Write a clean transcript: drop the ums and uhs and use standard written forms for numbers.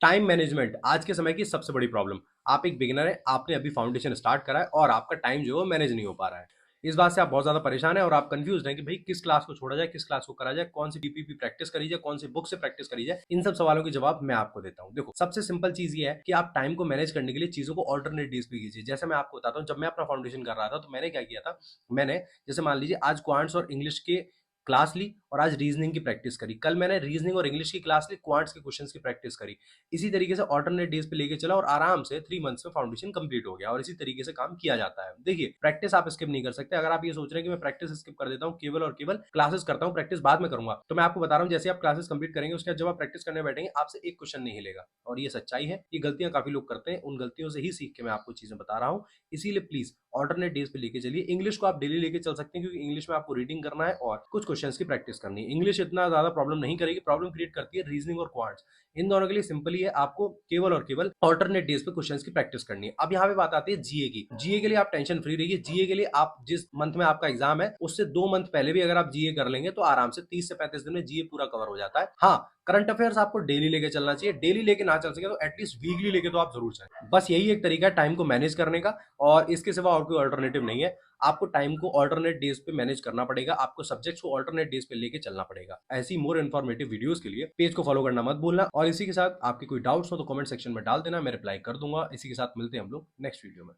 Time management आज के समय की सबसे बड़ी प्रॉब्लम। आप एक बिगिनर है, आपने अभी फाउंडेशन स्टार्ट करा है और आपका टाइम जो है मैनेज नहीं हो पा रहा है। इस बात से आप बहुत ज्यादा परेशान है और आप कंफ्यूज हैं कि भाई किस क्लास को छोड़ा जाए, किस क्लास को करा जाए, कौन सी पीपीपी प्रैक्टिस करी जाए, कौन सी बुक से प्रैक्टिस करी जाए। इन सब सवालों के जवाब मैं आपको देता हूँ। देखो, सबसे सिंपल चीज ये है कि आप टाइम को मैनेज करने के लिए चीजों को ऑल्टरनेट डेज पे कीजिए। जैसे मैं आपको बताता हूँ, जब मैं अपना फाउंडेशन कर रहा था तो मैंने क्या किया था। मैंने जैसे मान लीजिए आज क्वांट्स और इंग्लिश के क्लास ली और आज रीजनिंग की प्रैक्टिस करी। कल मैंने रीजनिंग और इंग्लिश की क्लास ली, क्वांट्स के क्वेश्चंस की प्रैक्टिस करी। इसी तरीके से ऑल्टरनेट डेज पे लेके चला और आराम से 3 मंथ्स में फाउंडेशन कंप्लीट हो गया। और इसी तरीके से काम किया जाता है। देखिए, प्रैक्टिस आप स्किप नहीं कर सकते। अगर आप ये सोच रहे हैं कि मैं प्रैक्टिस स्किप कर देता हूँ, केवल और केवल क्लासेस करता हूँ, प्रैक्टिस बाद में करूंगा, तो मैं आपको बता रहा हूँ जैसे आप क्लासेस कंप्लीट करेंगे उसके बाद जब आप प्रैक्टिस करने बैठेंगे आपसे एक क्वेश्चन नहीं हिलेगा। और ये सच्चाई है, ये गलतियां काफी लोग करते हैं। उन गलतियों से ही सीख के मैं आपको चीजें बता रहा हूँ। इसीलिए प्लीज ऑल्टरनेट डेज पे लेके चलिए। इंग्लिश को आप डेली लेके चल सकते हैं क्योंकि इंग्लिश में आपको रीडिंग करना है और कुछ क्वेश्चंस की प्रैक्टिस करनी है। इंग्लिश इतना ज्यादा प्रॉब्लम नहीं करेगी, प्रॉब्लम क्रिएट करती है रीजनिंग और क्वांट्स। इन दोनों के लिए सिंपली है, आपको केवल और केवल ऑल्टरनेट डेज पे क्वेश्चंस की प्रैक्टिस करनी है। अब यहाँ पे बात आती है जीए की। जीए के लिए आप टेंशन फ्री रहिए। जीए के लिए आप जिस मंथ में आपका एग्जाम है उससे 2 मंथ पहले भी अगर आप जीए कर लेंगे तो आराम से 30 से 35 दिन में जीए पूरा कवर हो जाता है। हाँ, करंट अफेयर्स आपको डेली लेके चलना चाहिए। डेली लेके ना चल सके तो एटलीस्ट वीकली लेके तो आप जरूर चलें। बस यही एक तरीका है टाइम को मैनेज करने का और इसके सिवा और कोई अल्टरनेटिव नहीं है। आपको टाइम को ऑल्टरनेट डेज पे मैनेज करना पड़ेगा। आपको सब्जेक्ट्स को ऑल्टरनेट डेज पे लेके चलना पड़ेगा। ऐसी मोर इन्फॉर्मेटिव वीडियोस के लिए पेज को फॉलो करना मत भूलना। और इसी के साथ आपके कोई डाउट्स हो तो कमेंट सेक्शन में डाल देना, मैं रिप्लाई कर दूंगा। इसी के साथ मिलते हैं हम लोग नेक्स्ट वीडियो में।